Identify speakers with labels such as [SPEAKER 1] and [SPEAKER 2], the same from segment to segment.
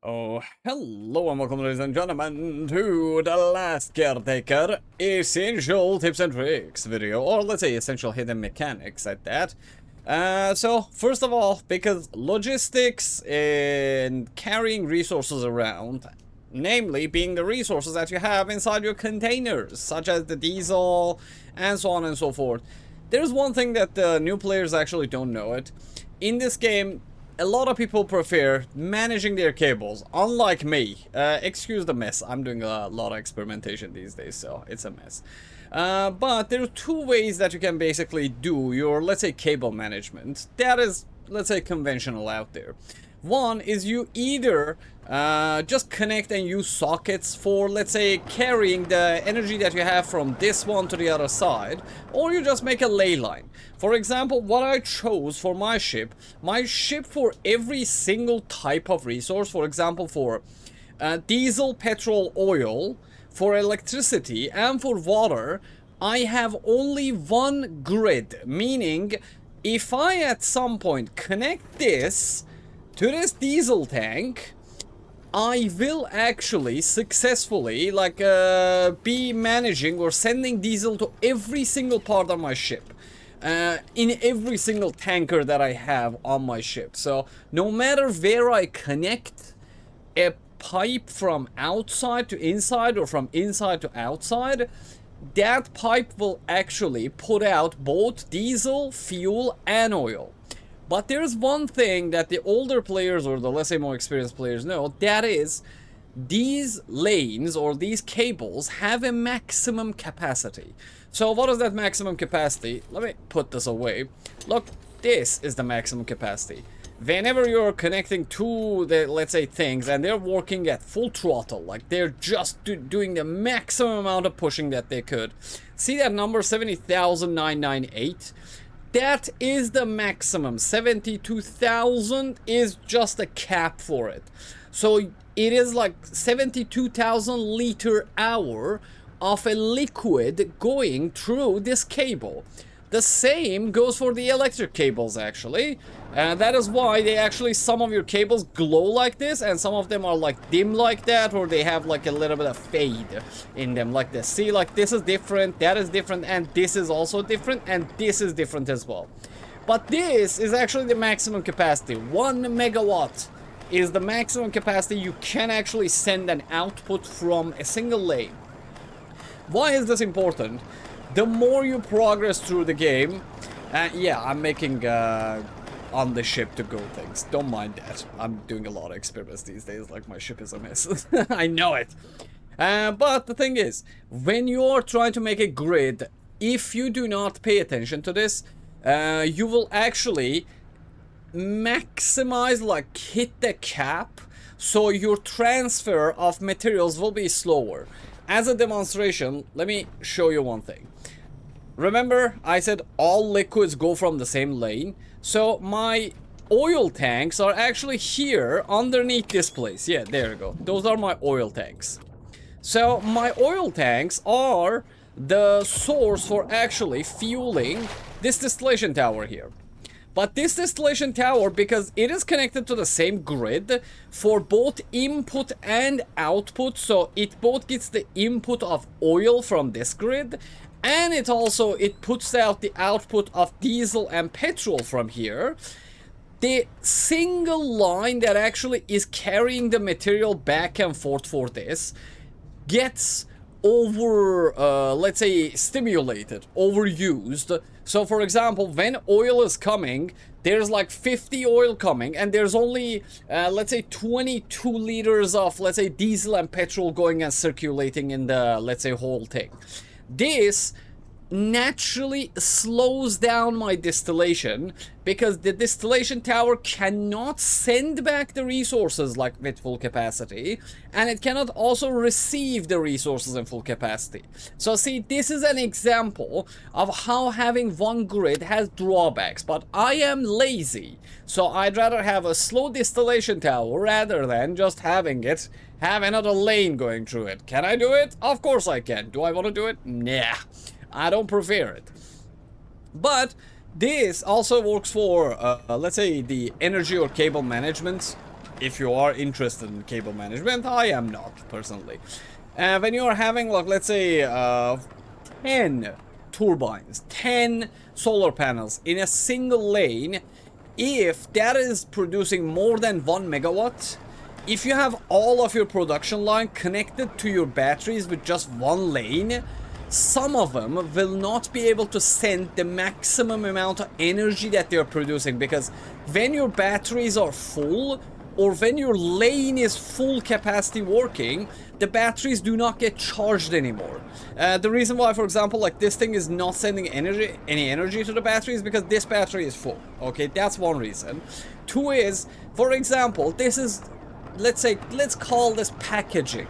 [SPEAKER 1] Oh, hello and welcome, ladies and gentlemen, to the Last Caretaker Essential Tips and Tricks video, or let's say essential hidden mechanics at that. So, first of all, because logistics and carrying resources around, namely being the resources that you have inside your containers, such as the diesel and so on and so forth, there's one thing that the new players actually don't know it. In this game, a lot of people prefer managing their cables, unlike me. Excuse the mess, I'm doing a lot of experimentation these days, so it's a mess. But there are two ways that you can basically do your, let's say, cable management. That is, let's say, conventional out there. One is you either just connect and use sockets for, let's say, carrying the energy that you have from this one to the other side, or you just make a ley line. For example, what I chose for my ship for every single type of resource, for example, for diesel, petrol, oil, for electricity, and for water, I have only one grid, meaning if I at some point connect this to this diesel tank, I will actually successfully be managing or sending diesel to every single part of my ship, in every single tanker that I have on my ship. So no matter where I connect a pipe from outside to inside or from inside to outside, that pipe will actually put out both diesel, fuel, and oil. But there's one thing that the older players, or the let's say more experienced players, know, that is, these lanes or these cables have a maximum capacity. So what is that maximum capacity? Let me put this away. Look, this is the maximum capacity. Whenever you're connecting to the, let's say, things, and they're working at full throttle, like they're just doing the maximum amount of pushing that they could. See that number, 70,998? That is the maximum. 72,000 is just a cap for it. So it is like 72,000 liter hour of a liquid going through this cable. The same goes for the electric cables, actually. That is why they actually, some of your cables glow like this, and some of them are like dim like that, or they have like a little bit of fade in them like this. See, like this is different, that is different, and this is also different, and this is different as well. But this is actually the maximum capacity. 1 megawatt is the maximum capacity you can actually send an output from a single lane. Why is this important? The more you progress through the game, yeah, I'm making on the ship to go things. Don't mind that. I'm doing a lot of experiments these days, like my ship is a mess. I know it. But the thing is, when you're trying to make a grid, if you do not pay attention to this, you will actually maximize, like hit the cap, so your transfer of materials will be slower. As a demonstration, let me show you one thing. Remember, I said all liquids go from the same lane. So my oil tanks are actually here underneath this place. Yeah, there you go. Those are my oil tanks. So my oil tanks are the source for actually fueling this distillation tower here. But this distillation tower, because it is connected to the same grid for both input and output, so it both gets the input of oil from this grid, and it puts out the output of diesel and petrol from here. The single line that actually is carrying the material back and forth for this gets let's say, stimulated, overused. So for example, when oil is coming, there's like 50 oil coming, and there's only let's say 22 liters of, let's say, diesel and petrol going and circulating in the, let's say, whole thing. This naturally slows down my distillation, because the distillation tower cannot send back the resources like with full capacity, and it cannot also receive the resources in full capacity. So see, this is an example of how having one grid has drawbacks, but I am lazy, so I'd rather have a slow distillation tower rather than just having it have another lane going through it. Can I do it? Of course I can. Do I want to do it? Nah, I don't prefer it. But this also works for, let's say, the energy or cable management. if you are interested in cable management. I am not, personally. When you are having, like, let's say, 10 turbines, 10 solar panels in a single lane, if that is producing more than 1 megawatt, if you have all of your production line connected to your batteries with just one lane, some of them will not be able to send the maximum amount of energy that they're producing, because when your batteries are full, or when your lane is full capacity working, the batteries do not get charged anymore. The reason why, for example, like this thing is not sending any energy to the battery is because this battery is full. Okay, that's one reason. Two is, for example, this is, let's call this packaging.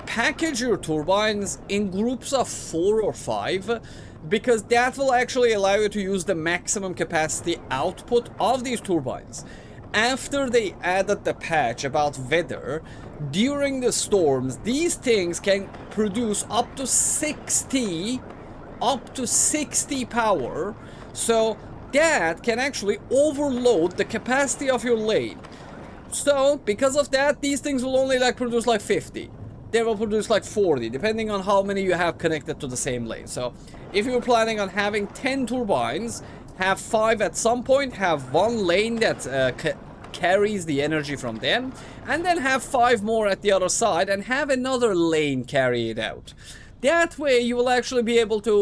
[SPEAKER 1] Package your turbines in groups of 4 or 5, because that will actually allow you to use the maximum capacity output of these turbines. After they added the patch about weather, during the storms, these things can produce up to 60 power, so that can actually overload the capacity of your lane. So because of that, these things will only like produce like 50. They will produce like 40, depending on how many you have connected to the same lane. So if you're planning on having 10 turbines, have 5 at some point, have one lane that carries the energy from them, and then have 5 more at the other side, and have another lane carry it out. That way you will actually be able to,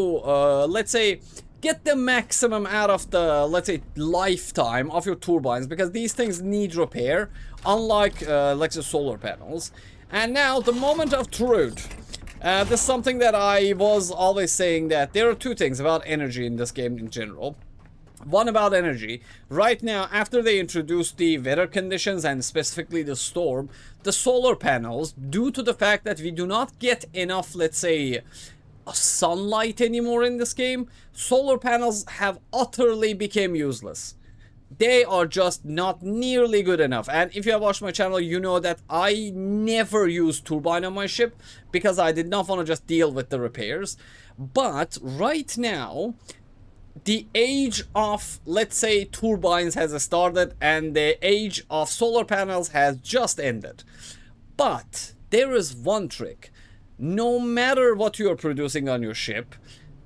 [SPEAKER 1] let's say, get the maximum out of the, let's say, lifetime of your turbines, because these things need repair, unlike, let's say, solar panels. And now, the moment of truth. This is something that I was always saying, that there are 2 things about energy in this game in general. One about energy. Right now, after they introduced the weather conditions and specifically the storm, the solar panels, due to the fact that we do not get enough, let's say, sunlight anymore in this game, solar panels have utterly become useless. They are just not nearly good enough. And if you have watched my channel, you know that I never use turbine on my ship because I did not want to just deal with the repairs. But right now, the age of, let's say, turbines has started, and the age of solar panels has just ended. But there is one trick. No matter what you are producing on your ship,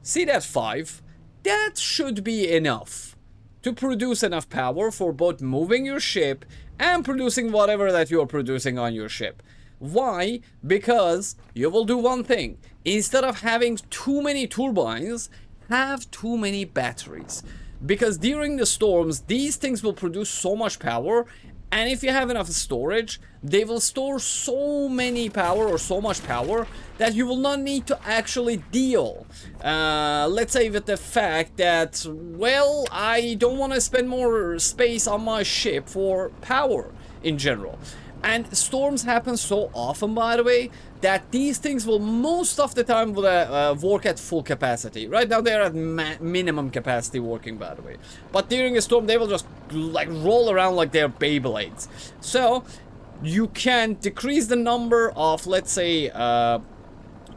[SPEAKER 1] see that 5, that should be enough to produce enough power for both moving your ship and producing whatever that you're producing on your ship. Why? Because you will do one thing. Instead of having too many turbines, have too many batteries. Because during the storms, these things will produce so much power, and if you have enough storage, they will store so many power or so much power that you will not need to actually deal, let's say, with the fact that, well, I don't want to spend more space on my ship for power in general. And storms happen so often, by the way, that these things will most of the time work at full capacity. Right now they're at minimum capacity working, by the way. But during a storm they will just like roll around like they're Beyblades. So you can decrease the number of, let's say,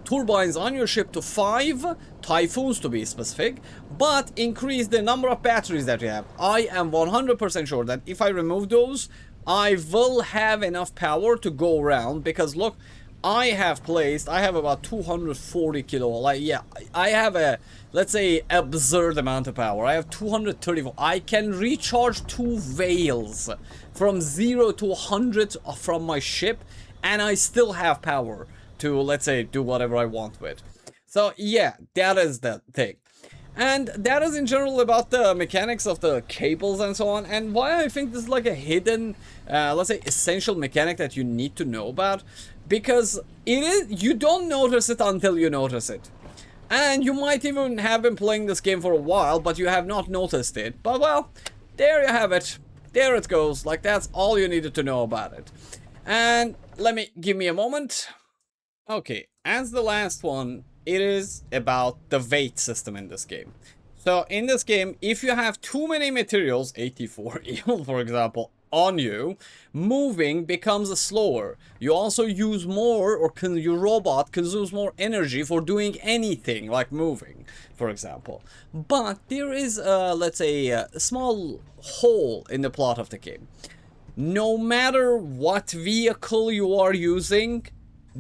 [SPEAKER 1] turbines on your ship to 5, typhoons to be specific, but increase the number of batteries that you have. I am 100% sure that if I remove those, I will have enough power to go around, because look, I have about 240 kilo, like, yeah, I have a, let's say, absurd amount of power. I have 234. I can recharge 2 veils from 0 to 100 from my ship, and I still have power to, let's say, do whatever I want with. So yeah, that is the thing. And that is in general about the mechanics of the cables and so on, and why I think this is like a hidden, let's say, essential mechanic that you need to know about, because it is, you don't notice it until you notice it. And you might even have been playing this game for a while, but you have not noticed it. But well, there you have it. There it goes. Like, that's all you needed to know about it. And give me a moment. Okay, as the last one, it is about the weight system in this game. So in this game, if you have too many materials, 84 evil for example, on you, moving becomes slower. You also use more, or your robot consumes more energy for doing anything like moving, for example. But there is, let's say, a small hole in the plot of the game. no matter what vehicle you are using,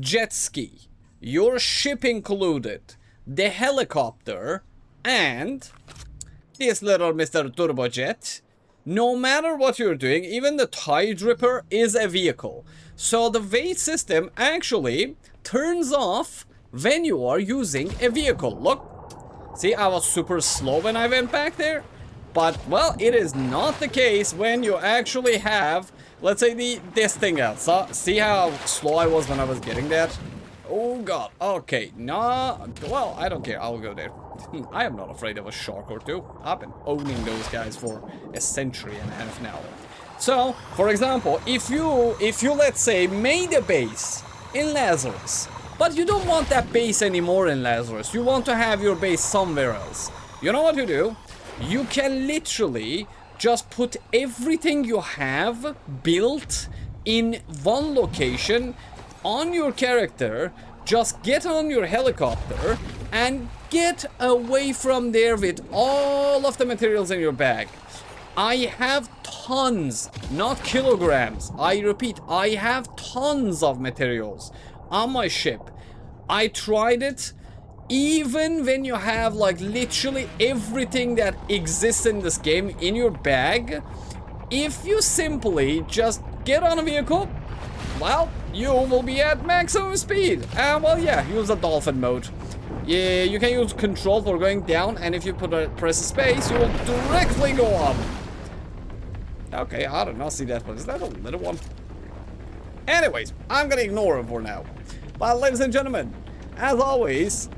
[SPEAKER 1] jet ski, your ship included, the helicopter, and this little Mr. Turbojet, no matter what you're doing, even the Tide Ripper is a vehicle. So the weight system actually turns off when you are using a vehicle. Look, see, I was super slow when I went back there. But, well, it is not the case when you actually have, let's say, this thing out. So, see how slow I was when I was getting that? Oh, God. Okay. No. Well, I don't care. I'll go there. I am not afraid of a shark or two. I've been owning those guys for a century and a half now. So, for example, if you let's say, made a base in Lazarus, but you don't want that base anymore in Lazarus. You want to have your base somewhere else. You know what you do? You can literally just put everything you have built in one location on your character. Just get on your helicopter and get away from there with all of the materials in your bag. I have tons, not kilograms. I repeat, I have tons of materials on my ship. I tried it. Even when you have like literally everything that exists in this game in your bag, if you simply just get on a vehicle, well, you will be at maximum speed. And well, yeah, use a dolphin mode. Yeah, you can use control for going down, and if you press space, you will directly go up. Okay, I did not see that one. Is that a little one? Anyways, I'm gonna ignore it for now. But ladies and gentlemen, as always,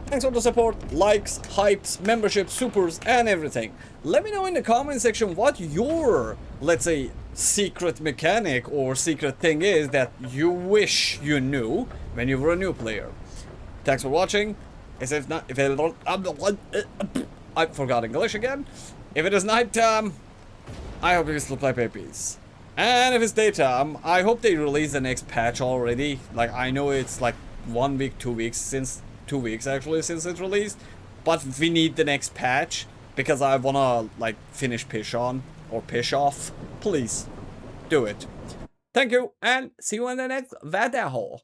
[SPEAKER 1] thanks for the support, likes, hypes, memberships, supers, and everything. Let me know in the comment section what your, let's say, secret mechanic or secret thing is that you wish you knew when you were a new player. Thanks for watching. As if not, I forgot English again. If it is nighttime, I hope you can still play peace. And if it's daytime, I hope they release the next patch already. Like, I know it's like 1 week, 2 weeks since 2 weeks actually since it's released, but we need the next patch because I wanna like finish Pish on or Pish off. Please do it. Thank you and see you in the next video.